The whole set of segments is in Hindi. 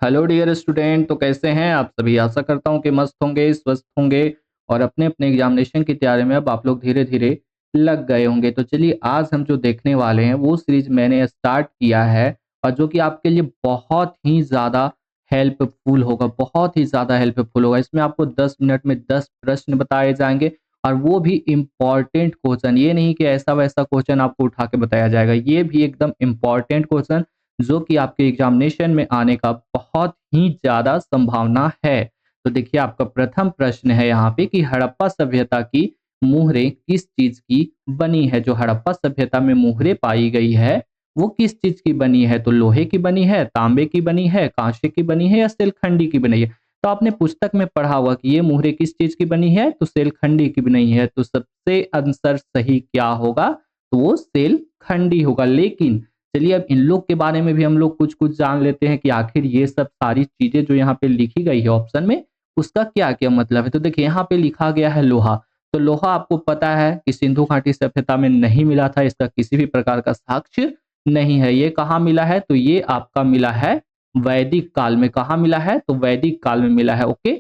हेलो डियर स्टूडेंट, तो कैसे हैं आप सभी। आशा करता हूं कि मस्त होंगे, स्वस्थ होंगे और अपने अपने एग्जामिनेशन की तैयारी में अब आप लोग धीरे धीरे लग गए होंगे। तो चलिए आज हम जो देखने वाले हैं वो सीरीज मैंने स्टार्ट किया है और जो कि आपके लिए बहुत ही ज़्यादा हेल्पफुल होगा, बहुत ही ज़्यादा हेल्पफुल होगा। इसमें आपको 10 मिनट में 10 प्रश्न बताए जाएंगे और वो भी इम्पॉर्टेंट क्वेश्चन। ये नहीं कि ऐसा वैसा क्वेश्चन आपको उठा के बताया जाएगा, ये भी एकदम इम्पॉर्टेंट क्वेश्चन जो कि आपके एग्जामिनेशन में आने का बहुत ही ज़्यादा संभावना है। तो देखिए आपका प्रथम प्रश्न है यहाँ पे कि हड़प्पा सभ्यता की मुहरें किस चीज़ की बनी है। जो हड़प्पा सभ्यता में मुहरें पाई गई है वो किस चीज़ की बनी है। तो लोहे की बनी है, तांबे की बनी है, कांसे की बनी है या सेलखंडी की बनी है। तो आपने पुस्तक में पढ़ा हुआ कि ये मुहरें किस चीज़ की बनी है, तो सेलखंडी की बनी है। तो सबसे आंसर सही क्या होगा, तो वो सेलखंडी होगा। लेकिन चलिए अब इन लोग के बारे में भी हम लोग कुछ कुछ जान लेते हैं कि आखिर ये सब सारी चीजें जो यहाँ पे लिखी गई है ऑप्शन में उसका क्या क्या मतलब है। तो देखिए यहाँ पे लिखा गया है लोहा। तो लोहा आपको पता है कि सिंधु घाटी सभ्यता में नहीं मिला था, इसका किसी भी प्रकार का साक्ष्य नहीं है। ये कहाँ मिला है, तो ये आपका मिला है वैदिक काल में। कहाँ मिला है, तो वैदिक काल में मिला है। ओके,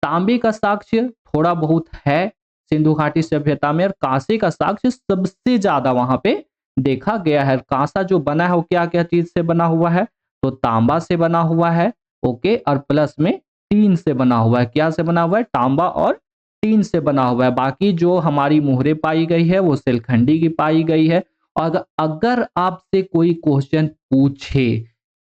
तांबे का साक्ष्य थोड़ा बहुत है सिंधु घाटी सभ्यता में और कांसे का साक्ष्य सबसे ज्यादा वहां पे देखा गया है। कांसा जो बना है वो क्या क्या चीज से बना हुआ है, तो तांबा से बना हुआ है। ओके, और प्लस में टीन से बना हुआ है। क्या से बना हुआ है, तांबा और टीन से बना हुआ है। बाकी जो हमारी मुहरें पाई गई है वो सेलखंडी की पाई गई है। और अगर आपसे कोई क्वेश्चन पूछे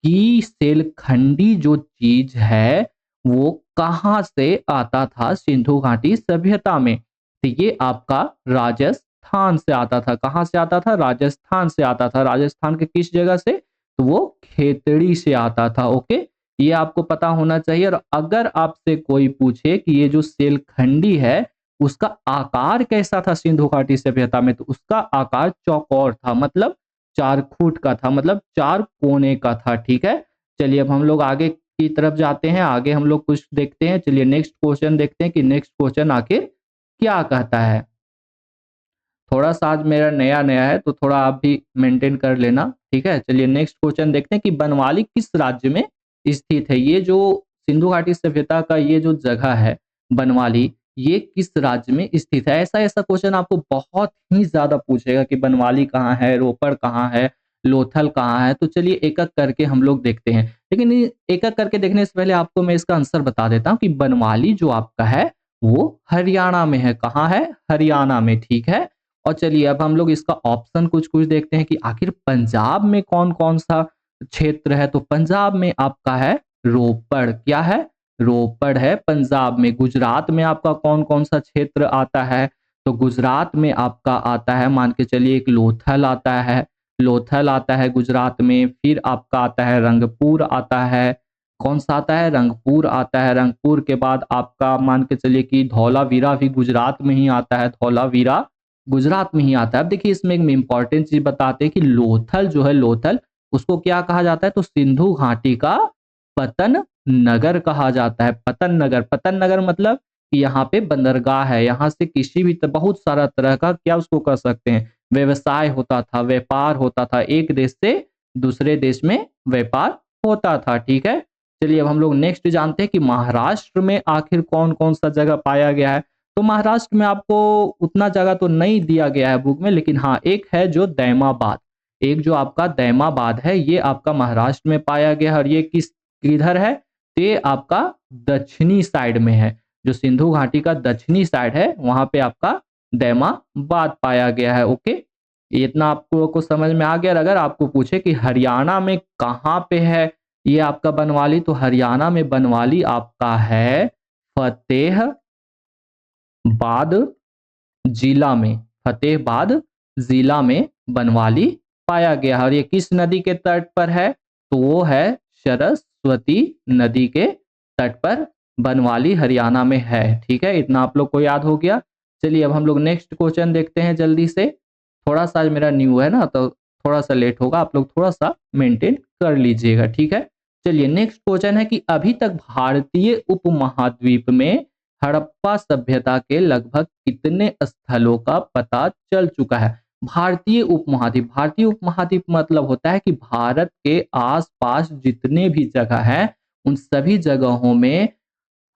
कि सेलखंडी जो चीज है वो कहाँ से आता था सिंधु घाटी सभ्यता में, तो ये आपका राजस्थान से आता था। कहाँ से आता था, राजस्थान से आता था। राजस्थान के किस जगह से, तो वो खेतड़ी से आता था। ओके, ये आपको पता होना चाहिए। और अगर आपसे कोई पूछे कि ये जो सेलखंडी है उसका आकार कैसा था सिंधु घाटी सभ्यता में, तो उसका आकार चौकोर था, मतलब 4 फुट का था, मतलब 4 कोने का था। ठीक है, चलिए अब हम लोग आगे की तरफ जाते हैं। आगे हम लोग कुछ देखते हैं। चलिए नेक्स्ट क्वेश्चन देखते हैं कि नेक्स्ट क्वेश्चन आखिर क्या कहता है। थोड़ा सा आज मेरा नया नया है तो थोड़ा आप भी मेंटेन कर लेना, ठीक है। चलिए नेक्स्ट क्वेश्चन देखते हैं कि बनवाली किस राज्य में स्थित है। ये जो सिंधु घाटी सभ्यता का ये जो जगह है बनवाली, ये किस राज्य में स्थित है। ऐसा ऐसा क्वेश्चन आपको बहुत ही ज्यादा पूछेगा कि बनवाली कहाँ है, रोपड़ कहाँ है, लोथल कहाँ है। तो चलिए एक एक करके हम लोग देखते हैं। लेकिन एक एक करके देखने से पहले आपको मैं इसका आंसर बता देता हूँ कि बनवाली जो आपका है वो हरियाणा में है। कहाँ है, हरियाणा में, ठीक है। और चलिए अब हम लोग इसका ऑप्शन कुछ कुछ देखते हैं कि आखिर पंजाब में कौन कौन सा क्षेत्र है। तो पंजाब में आपका है रोपड़। क्या है, रोपड़ है पंजाब में। गुजरात में आपका कौन कौन सा क्षेत्र आता है, तो गुजरात में आपका आता है, मान के चलिए एक लोथल आता है। लोथल आता है गुजरात में। फिर आपका आता है रंगपुर आता है। कौन सा आता है, रंगपुर आता है। रंगपुर के बाद आपका मान के चलिए कि धौलावीरा भी गुजरात में ही आता है। धौलावीरा गुजरात में ही आता है। अब देखिए इसमें एक इम्पॉर्टेंट चीज बताते हैं कि लोथल जो है, लोथल उसको क्या कहा जाता है, तो सिंधु घाटी का पतन नगर कहा जाता है। पतन नगर, पतन नगर मतलब कि यहाँ पे बंदरगाह है। यहाँ से किसी भी बहुत सारा तरह का क्या उसको कर सकते हैं, व्यवसाय होता था, व्यापार होता था। एक देश से दूसरे देश में व्यापार होता था। ठीक है, चलिए अब हम लोग नेक्स्ट जानते हैं कि महाराष्ट्र में आखिर कौन कौन सा जगह पाया गया है। तो महाराष्ट्र में आपको उतना जगह तो नहीं दिया गया है बुक में, लेकिन हाँ एक है जो दैमाबाद। एक जो आपका दैमाबाद है ये आपका महाराष्ट्र में पाया गया है। और ये किधर है, तो ये आपका दक्षिणी साइड में है। जो सिंधु घाटी का दक्षिणी साइड है वहां पे आपका दैमाबाद पाया गया है। ओके, ये इतना आपको को समझ में आ गया। और अगर आपको पूछे कि हरियाणा में कहाँ पे है ये आपका बनवाली, तो हरियाणा में बनवाली आपका है फतेह बाद जिला में। फतेहबाद जिला में बनवाली पाया गया है। और ये किस नदी के तट पर है, तो वो है सरस्वती नदी के तट पर बनवाली हरियाणा में है। ठीक है, इतना आप लोग को याद हो गया। चलिए अब हम लोग नेक्स्ट क्वेश्चन देखते हैं जल्दी से। थोड़ा सा मेरा न्यू है ना तो थोड़ा सा लेट होगा, आप लोग थोड़ा सा मेंटेन कर लीजिएगा। ठीक है, चलिए नेक्स्ट क्वेश्चन है कि अभी तक भारतीय उपमहाद्वीप में हड़प्पा सभ्यता के लगभग कितने स्थलों का पता चल चुका है। भारतीय उपमहाद्वीप, भारतीय उपमहाद्वीप मतलब होता है कि भारत के आसपास जितने भी जगह हैं उन सभी जगहों में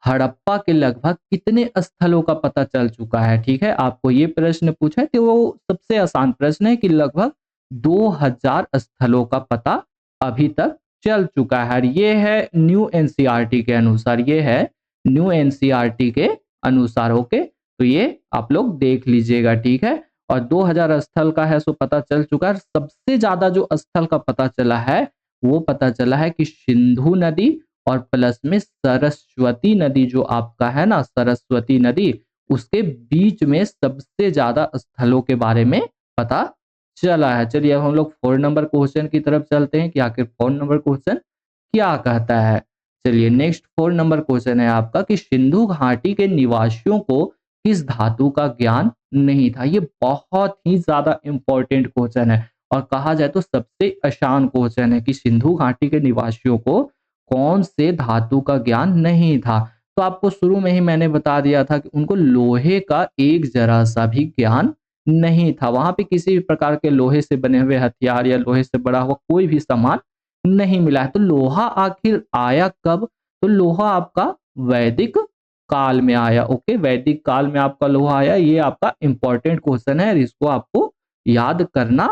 हड़प्पा के लगभग कितने स्थलों का पता चल चुका है? ठीक है, आपको ये प्रश्न पूछा है तो वो सबसे आसान प्रश्न है कि लगभग 2000 स्थलों का पता अभी तक चल चुका है और ये है न्यू एनसीईआरटी के अनुसार, ये है न्यू एनसीईआरटी के अनुसार। ओके, तो ये आप लोग देख लीजिएगा, ठीक है। और 2000 स्थल का है सो पता चल चुका है। सबसे ज्यादा जो स्थल का पता चला है वो पता चला है कि सिंधु नदी और प्लस में सरस्वती नदी जो आपका है ना, सरस्वती नदी, उसके बीच में सबसे ज्यादा स्थलों के बारे में पता चला है। चलिए अब हम लोग 4 नंबर क्वेश्चन की तरफ चलते हैं कि आखिर 4 नंबर क्वेश्चन क्या कहता है। चलिए नेक्स्ट 4 नंबर क्वेश्चन है आपका कि सिंधु घाटी के निवासियों को किस धातु का ज्ञान नहीं था। ये बहुत ही ज्यादा इंपॉर्टेंट क्वेश्चन है और कहा जाए तो सबसे आसान क्वेश्चन है कि सिंधु घाटी के निवासियों को कौन से धातु का ज्ञान नहीं था। तो आपको शुरू में ही मैंने बता दिया था कि उनको लोहे का एक जरा सा भी ज्ञान नहीं था। वहां पे किसी भी प्रकार के लोहे से बने हुए हथियार या लोहे से बड़ा हुआ कोई भी सामान नहीं मिला है। तो लोहा आखिर आया कब? तो लोहा आपका वैदिक काल में आया। ओके, वैदिक काल में आपका लोहा आया। ये आपका इंपॉर्टेंट क्वेश्चन है और इसको आपको याद करना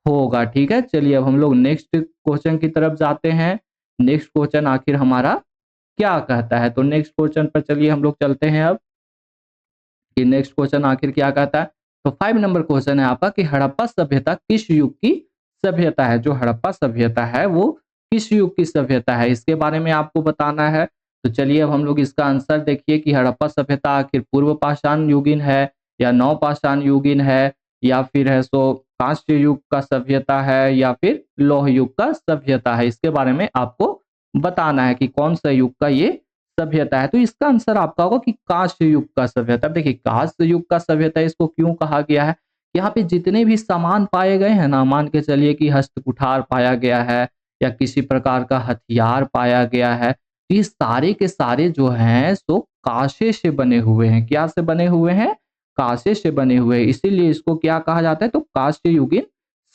होगा, ठीक है। चलिए अब हम लोग नेक्स्ट क्वेश्चन की तरफ जाते हैं। नेक्स्ट क्वेश्चन आखिर हमारा क्या कहता है, तो नेक्स्ट क्वेश्चन पर चलिए हम लोग चलते हैं अब कि नेक्स्ट क्वेश्चन आखिर क्या कहता है। तो 5 नंबर क्वेश्चन है आपका कि हड़प्पा सभ्यता किस युग की सभ्यता है। जो हड़प्पा सभ्यता है वो किस युग की सभ्यता है, इसके बारे में आपको बताना है। तो चलिए अब हम लोग इसका आंसर देखिए कि हड़प्पा सभ्यता आखिर पूर्व पाषाण युगीन है या नव पाषाण युगीन है या फिर है सो कांस्य युग का सभ्यता है या फिर लौह युग का सभ्यता है। इसके बारे में आपको बताना है कि कौन सा युग का ये सभ्यता है। तो इसका आंसर आपका होगा कि कांस्य युग का सभ्यता। देखिए कांस्य युग का सभ्यता इसको क्यों कहा गया है, यहाँ पे जितने भी सामान पाए गए हैं ना, मान के चलिए कि हस्त कुठार पाया गया है या किसी प्रकार का हथियार पाया गया है, तो ये सारे के सारे जो हैं सो कांसे से बने हुए हैं। क्या से बने हुए हैं? कांसे से बने हुए हैं। इसीलिए इसको क्या कहा जाता है? तो कांस्य युगीन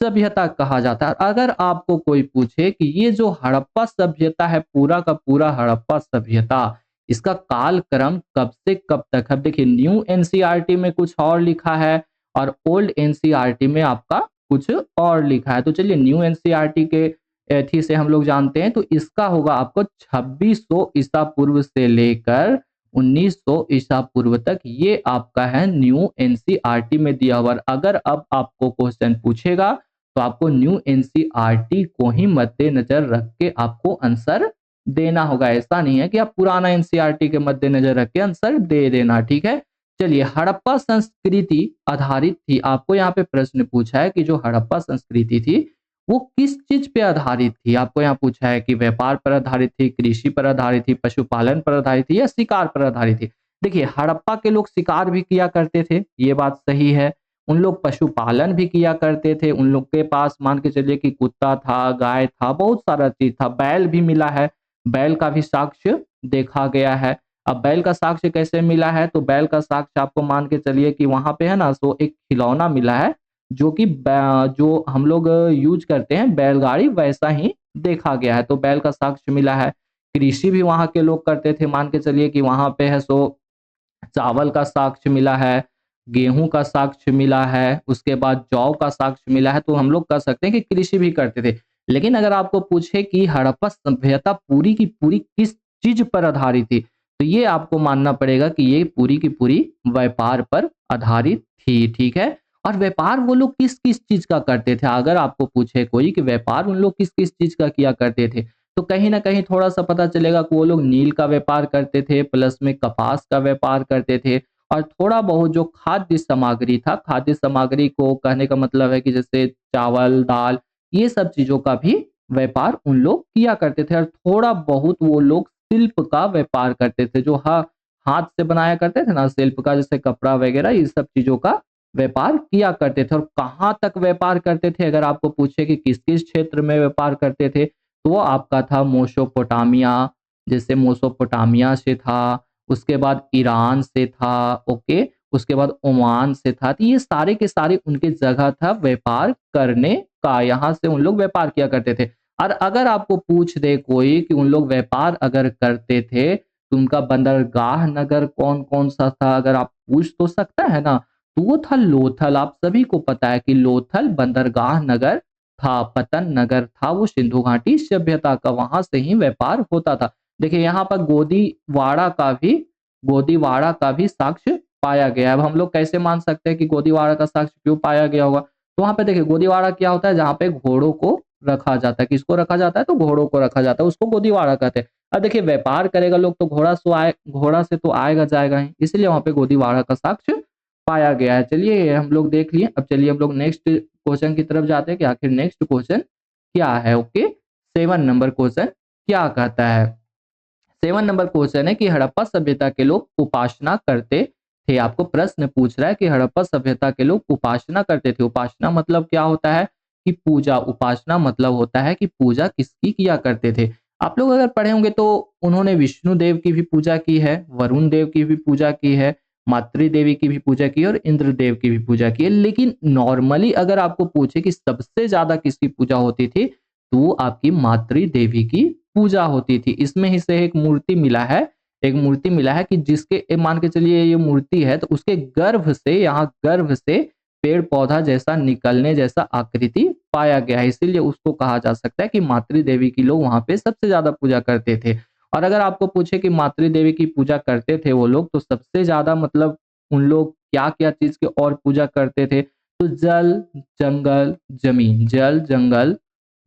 सभ्यता कहा जाता है। अगर आपको कोई पूछे कि ये जो हड़प्पा सभ्यता है, पूरा का पूरा हड़प्पा सभ्यता, इसका कालक्रम कब से कब तक है? देखिए न्यू एनसीईआरटी में कुछ और लिखा है और ओल्ड एनसीईआरटी में आपका कुछ और लिखा है। तो चलिए न्यू एनसीईआरटी के थी से हम लोग जानते हैं, तो इसका होगा आपको 2600 ईसा पूर्व से लेकर 1900 ईसा पूर्व तक। ये आपका है न्यू एनसीईआरटी में दिया हुआ। अगर अब आपको क्वेश्चन पूछेगा तो आपको न्यू एनसीईआरटी को ही मद्देनजर रख के आपको आंसर देना होगा। ऐसा नहीं है कि आप पुराना एनसीईआरटी के मद्देनजर रख के आंसर दे देना, ठीक है। चलिए हड़प्पा संस्कृति आधारित थी। आपको यहाँ पे प्रश्न पूछा है कि जो हड़प्पा संस्कृति थी वो किस चीज पे आधारित थी। आपको यहाँ पूछा है कि व्यापार पर आधारित थी, कृषि पर आधारित थी, पशुपालन पर आधारित थी या शिकार पर आधारित थी। देखिए हड़प्पा के लोग शिकार भी किया करते थे, ये बात सही है। उन लोग पशुपालन भी किया करते थे। उन लोग के पास मान के चलिए कि कुत्ता था, गाय था, बहुत सारा चीज था। बैल भी मिला है, बैल का भी साक्ष्य देखा गया है। अब बैल का साक्ष्य कैसे मिला है? तो बैल का साक्ष्य आपको मान के चलिए कि वहां पे है ना, सो एक खिलौना मिला है जो कि जो हम लोग यूज करते हैं बैलगाड़ी, वैसा ही देखा गया है। तो बैल का साक्ष्य मिला है। कृषि भी वहां के लोग करते थे। मान के चलिए कि वहां पे है सो चावल का साक्ष्य मिला है, गेहूं का साक्ष्य मिला है, उसके बाद जौ का साक्ष्य मिला है। तो हम लोग कह सकते हैं कि कृषि भी करते थे। लेकिन अगर आपको पूछे कि हड़प्पा सभ्यता पूरी की पूरी किस चीज पर आधारित थी, तो ये आपको मानना पड़ेगा कि ये पूरी की पूरी व्यापार पर आधारित थी, ठीक है। और व्यापार वो लोग किस किस चीज का करते थे, अगर आपको पूछे कोई कि व्यापार उन लोग किस किस चीज का किया करते थे, तो कहीं ना कहीं थोड़ा सा पता चलेगा कि वो लोग नील का व्यापार करते थे, प्लस में कपास का व्यापार करते थे और थोड़ा बहुत जो खाद्य सामग्री था, खाद्य सामग्री को कहने का मतलब है कि जैसे चावल, दाल, ये सब चीजों का भी व्यापार उन लोग किया करते थे। और थोड़ा बहुत वो लोग शिल्प का व्यापार करते थे, जो हाथ से बनाया करते थे ना शिल्प का, जैसे कपड़ा वगैरह, ये सब चीजों का व्यापार किया करते थे। और कहाँ तक व्यापार करते थे, अगर आपको पूछे कि किस किस क्षेत्र में व्यापार करते थे, तो वो आपका था मोसोपोटामिया, जैसे मोसोपोटामिया से था, उसके बाद ईरान से था, ओके, उसके बाद ओमान से था। तो ये सारे के सारे उनके जगह था व्यापार करने का, यहाँ से उन लोग व्यापार किया करते थे। और अगर आपको पूछ दे कोई कि उन लोग व्यापार अगर करते थे, तो उनका बंदरगाह नगर कौन-कौन सा था? अगर आप पूछ तो सकता है ना? तो वो था लोथल। आप सभी को पता है कि लोथल बंदरगाह नगर था, पतन नगर था, वो सिंधु घाटी सभ्यता का, वहाँ से ही व्यापार होता था। देखिए यहाँ पर गोदीवाड़ा का भी साक्ष्य पाया गया है। अब हम लोग कैसे मान सकते हैं कि गोदीवाड़ा का साक्ष्य क्यों पाया गया होगा? तो वहाँ पे देखिए गोदीवाड़ा क्या होता है, जहाँ पे घोड़ों को रखा जाता है। किसको रखा जाता है? तो घोड़ों को रखा जाता है, उसको गोदीवाड़ा कहते हैं। अब देखिए व्यापार करेगा लोग तो घोड़ा से तो आएगा जाएगा ही, इसलिए वहाँ पे गोदीवाड़ा का साक्ष्य पाया गया है। चलिए ये हम लोग देख लिए। अब चलिए हम लोग नेक्स्ट क्वेश्चन की तरफ जाते हैं कि आखिर नेक्स्ट क्वेश्चन क्या है। ओके, 7 नंबर क्वेश्चन क्या कहता है? 7 नंबर क्वेश्चन है कि हड़प्पा सभ्यता के लोग उपासना करते थे। आपको प्रश्न पूछ रहा है कि हड़प्पा सभ्यता के लोग उपासना करते थे। उपासना मतलब क्या होता है? कि पूजा। उपासना मतलब होता है कि पूजा किसकी किया करते थे। आप लोग अगर पढ़े होंगे तो उन्होंने विष्णु देव की भी पूजा की है, वरुण देव की भी पूजा की है, मातृ देवी की भी पूजा की है और इंद्र देव की भी पूजा की है। लेकिन नॉर्मली अगर आपको पूछे कि सबसे ज्यादा किसकी पूजा होती थी, तो आपकी मातृ देवी की पूजा होती थी। इसमें ही से एक मूर्ति मिला है कि जिसके मान के चलिए ये मूर्ति है, तो उसके गर्भ से पेड़ पौधा जैसा निकलने जैसा आकृति पाया गया है, इसीलिए उसको कहा जा सकता है कि मातृ देवी की लोग वहां पे सबसे ज्यादा पूजा करते थे। और अगर आपको पूछे कि मातृ देवी की पूजा करते थे वो लोग, तो सबसे ज्यादा मतलब उन लोग क्या क्या चीज की और पूजा करते थे, तो जल जंगल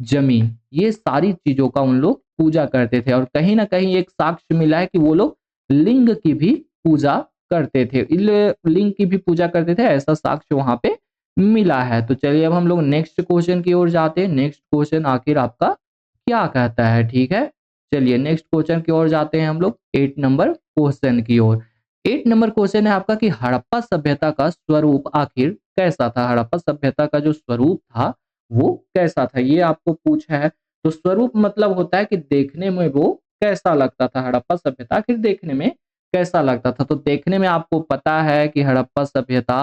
जमीन, ये सारी चीजों का उन लोग पूजा करते थे। और कहीं ना कहीं एक साक्ष्य मिला है कि वो लोग लिंग की भी पूजा करते थे, लिंग की भी पूजा करते थे, ऐसा साक्ष्य वहां पे मिला है। तो चलिए अब हम लोग नेक्स्ट क्वेश्चन की ओर जाते हैं। नेक्स्ट क्वेश्चन आखिर आपका क्या कहता है? ठीक है, चलिए नेक्स्ट क्वेश्चन की ओर जाते हैं हम लोग 8 नंबर क्वेश्चन की ओर। 8 नंबर क्वेश्चन है आपका कि हड़प्पा सभ्यता का स्वरूप आखिर कैसा था? हड़प्पा सभ्यता का जो स्वरूप था वो कैसा था, ये आपको पूछा है। तो स्वरूप मतलब होता है कि देखने में वो कैसा लगता था, हड़प्पा सभ्यता आखिर देखने में कैसा लगता था। तो देखने में आपको पता है कि हड़प्पा सभ्यता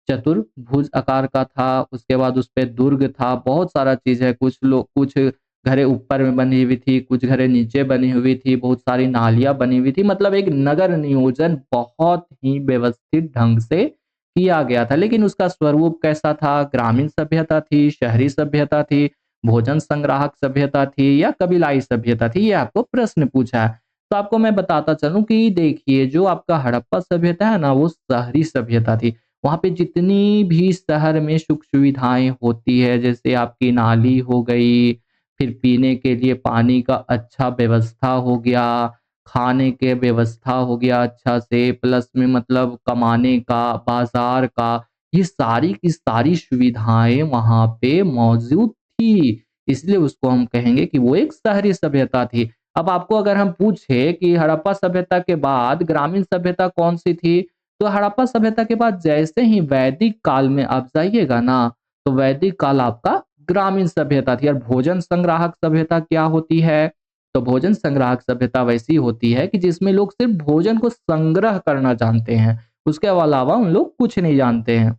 चतुर्भुज आकार का था, उसके बाद उस पे दुर्ग था, बहुत सारा चीज है। कुछ घरें ऊपर में बनी हुई थी, कुछ घरें नीचे बनी हुई थी, बहुत सारी नालियां बनी हुई थी, मतलब एक नगर नियोजन बहुत ही व्यवस्थित ढंग से किया गया था। लेकिन उसका स्वरूप कैसा था? ग्रामीण सभ्यता थी, शहरी सभ्यता थी, भोजन संग्राहक सभ्यता थी या कबीलाई सभ्यता थी, ये आपको प्रश्न पूछा है। तो आपको मैं बताता चलूं कि देखिए जो आपका हड़प्पा सभ्यता है ना, वो शहरी सभ्यता थी। वहाँ पे जितनी भी शहर में सुख सुविधाएं होती है, जैसे आपकी नाली हो गई, फिर पीने के लिए पानी का अच्छा व्यवस्था हो गया, खाने के व्यवस्था हो गया अच्छा से, प्लस में मतलब कमाने का, बाजार का, ये सारी की सारी सुविधाएं वहाँ पे मौजूद थी। इसलिए उसको हम कहेंगे कि वो एक शहरी सभ्यता थी। अब आपको अगर हम पूछे कि हड़प्पा सभ्यता के बाद ग्रामीण सभ्यता कौन सी थी, तो हड़प्पा सभ्यता के बाद जैसे ही वैदिक काल में आप जाइएगा ना, तो वैदिक काल आपका ग्रामीण सभ्यता थी। और भोजन संग्राहक सभ्यता क्या होती है? तो भोजन संग्राहक सभ्यता वैसी होती है कि जिसमें लोग सिर्फ भोजन को संग्रह करना जानते हैं, उसके अलावा उन लोग कुछ नहीं जानते हैं।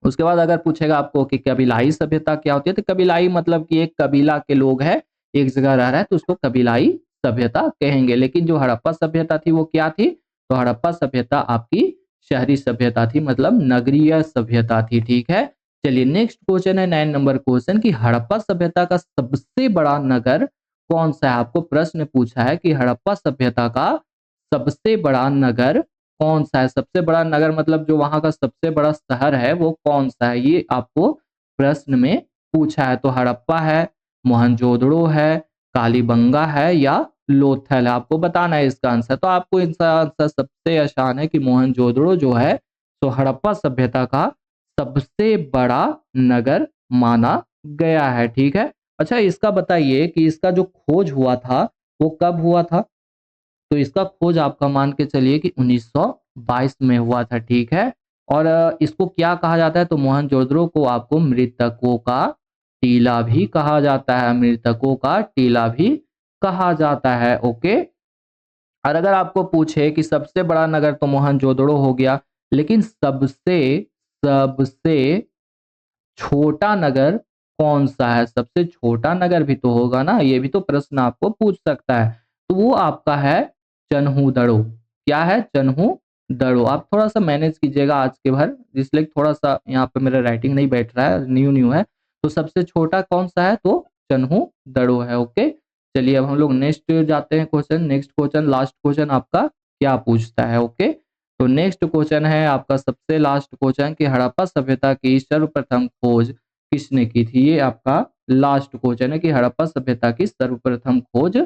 उसके बाद अगर पूछेगा आपको कि कबीलाई सभ्यता क्या होती है, तो कबीलाई मतलब कि एक कबीला के लोग हैं, एक जगह रह रहा है, तो उसको कबीलाई सभ्यता कहेंगे। लेकिन जो हड़प्पा सभ्यता थी वो क्या थी? तो हड़प्पा सभ्यता आपकी शहरी सभ्यता थी, मतलब नगरीय सभ्यता थी। ठीक है, चलिए नेक्स्ट क्वेश्चन है 9 नंबर क्वेश्चन कि हड़प्पा सभ्यता का सबसे बड़ा नगर कौन सा है? आपको प्रश्न पूछा है कि हड़प्पा सभ्यता का सबसे बड़ा नगर कौन सा है? सबसे बड़ा नगर मतलब जो वहां का सबसे बड़ा शहर है वो कौन सा है, ये आपको प्रश्न में पूछा है। तो हड़प्पा है, मोहनजोदड़ो है, कालीबंगा है या लोथल है, आपको बताना है इसका आंसर। तो आपको इसका आंसर सबसे आसान है कि मोहनजोदड़ो जो है, तो हड़प्पा सभ्यता का सबसे बड़ा नगर माना गया है। ठीक है, अच्छा इसका बताइए कि इसका जो खोज हुआ था वो कब हुआ था? तो इसका खोज आपका मान के चलिए कि 1922 में हुआ था। ठीक है, और इसको क्या कहा जाता है? तो मोहनजोदड़ो को आपको मृतकों का टीला भी कहा जाता है, मृतकों का टीला भी कहा जाता है। ओके, और अगर आपको पूछे कि सबसे बड़ा नगर तो मोहनजोदड़ो हो गया, लेकिन सबसे सबसे छोटा नगर कौन सा है? सबसे छोटा नगर भी तो होगा ना, ये भी तो प्रश्न आपको पूछ सकता है। तो वो आपका है चन्हूदड़ो। क्या है? चन्हूदड़ो। आप थोड़ा-सा मैनेज कीजिएगा आज के भर, इसलिए थोड़ा-सा यहाँ पे मेरा राइटिंग नहीं बैठ रहा है, न्यू-न्यू है। तो सबसे छोटा कौन-सा है? तो चन्हूदड़ो है, ओके। चलिए अब हम लोग नेक्स्ट जाते हैं question. Next question, last question आपका क्या पूछता है, ओके। तो नेक्स्ट क्वेश्चन है आपका सबसे लास्ट क्वेश्चन कि हड़प्पा सभ्यता की सर्वप्रथम खोज किसने की थी? ये आपका लास्ट क्वेश्चन है कि हड़प्पा सभ्यता की सर्वप्रथम खोज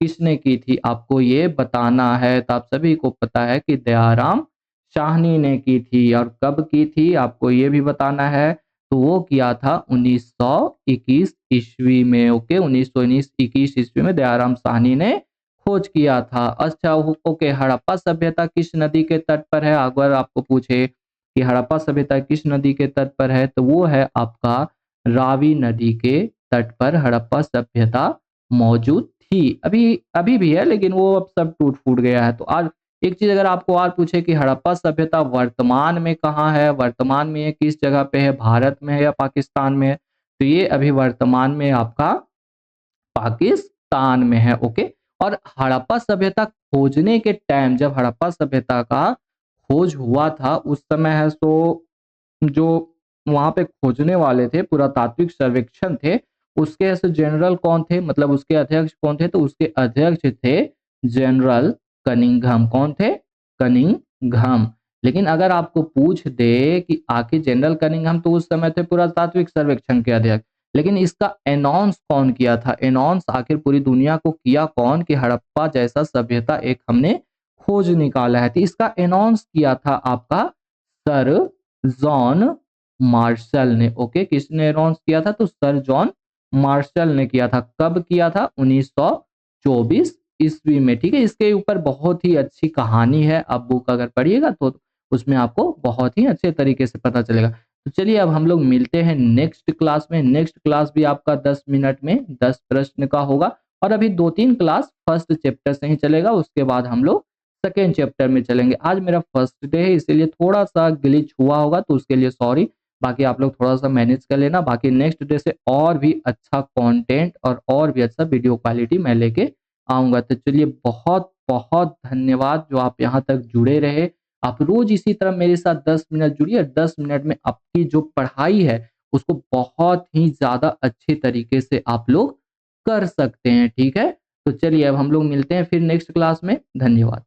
किसने की थी? आपको ये बताना है। तो आप सभी को पता है कि दयाराम साहनी ने की थी। और कब की थी आपको ये भी बताना है। तो वो किया था 1921 ईस्वी में, ओके। 1921 ईस्वी में दयाराम साहनी ने खोज किया था। अच्छा, ओके। हड़प्पा सभ्यता किस नदी के तट पर है? अगर आपको पूछे कि हड़प्पा सभ्यता किस नदी के तट पर है, तो वो है आपका रावी नदी के तट पर हड़प्पा सभ्यता मौजूद थी। अभी अभी भी है, लेकिन वो अब सब टूट फूट गया है। तो आज एक चीज अगर आपको और पूछे कि हड़प्पा सभ्यता वर्तमान में कहाँ है, वर्तमान में ये किस जगह पे है, भारत में है या पाकिस्तान में है, तो ये अभी वर्तमान में आपका पाकिस्तान में है, ओके। और हड़प्पा सभ्यता खोजने के टाइम, जब हड़प्पा सभ्यता का खोज हुआ था, उस समय है सो जो वहां पे खोजने वाले थे, पुरातात्विक सर्वेक्षण थे, उसके ऐसे जनरल कौन थे, मतलब उसके अध्यक्ष कौन थे? तो उसके अध्यक्ष थे जनरल कनिंघम। कौन थे? कनिंघम। लेकिन अगर आपको पूछ दे कि आखिर जनरल कनिंघम तो उस समय थे पुरातात्विक सर्वेक्षण के अध्यक्ष, लेकिन इसका अनाउंस कौन किया था? अनाउंस आखिर पूरी दुनिया को किया कौन कि हड़प्पा जैसा सभ्यता एक हमने खोज निकाला है? तो इसका अनाउंस किया था आपका सर जॉन मार्शल ने, ओके। किसने अनाउंस किया था? तो सर जॉन मार्शल ने किया था। कब किया था? 1924 ईस्वी में, ठीक है। इसके ऊपर बहुत ही अच्छी कहानी है, आप बुक अगर पढ़िएगा तो उसमें आपको बहुत ही अच्छे तरीके से पता चलेगा। तो चलिए अब हम लोग मिलते हैं नेक्स्ट क्लास में। नेक्स्ट क्लास भी आपका 10 मिनट में 10 प्रश्न का होगा, और अभी 2-3 क्लास फर्स्ट चैप्टर से ही चलेगा, उसके बाद हम लोग सेकेंड चैप्टर में चलेंगे। आज मेरा फर्स्ट डे है, इसीलिए थोड़ा सा ग्लिच हुआ होगा, तो उसके लिए सॉरी। बाकी आप लोग थोड़ा सा मैनेज कर लेना। बाकी नेक्स्ट डे से और भी अच्छा कंटेंट और भी अच्छा वीडियो क्वालिटी मैं लेके आऊंगा। तो चलिए बहुत बहुत धन्यवाद जो आप यहाँ तक जुड़े रहे। आप रोज इसी तरह मेरे साथ 10 मिनट जुड़िए। 10 मिनट में आपकी जो पढ़ाई है उसको बहुत ही ज्यादा अच्छे तरीके से आप लोग कर सकते हैं, ठीक है। तो चलिए अब हम लोग मिलते हैं फिर नेक्स्ट क्लास में। धन्यवाद।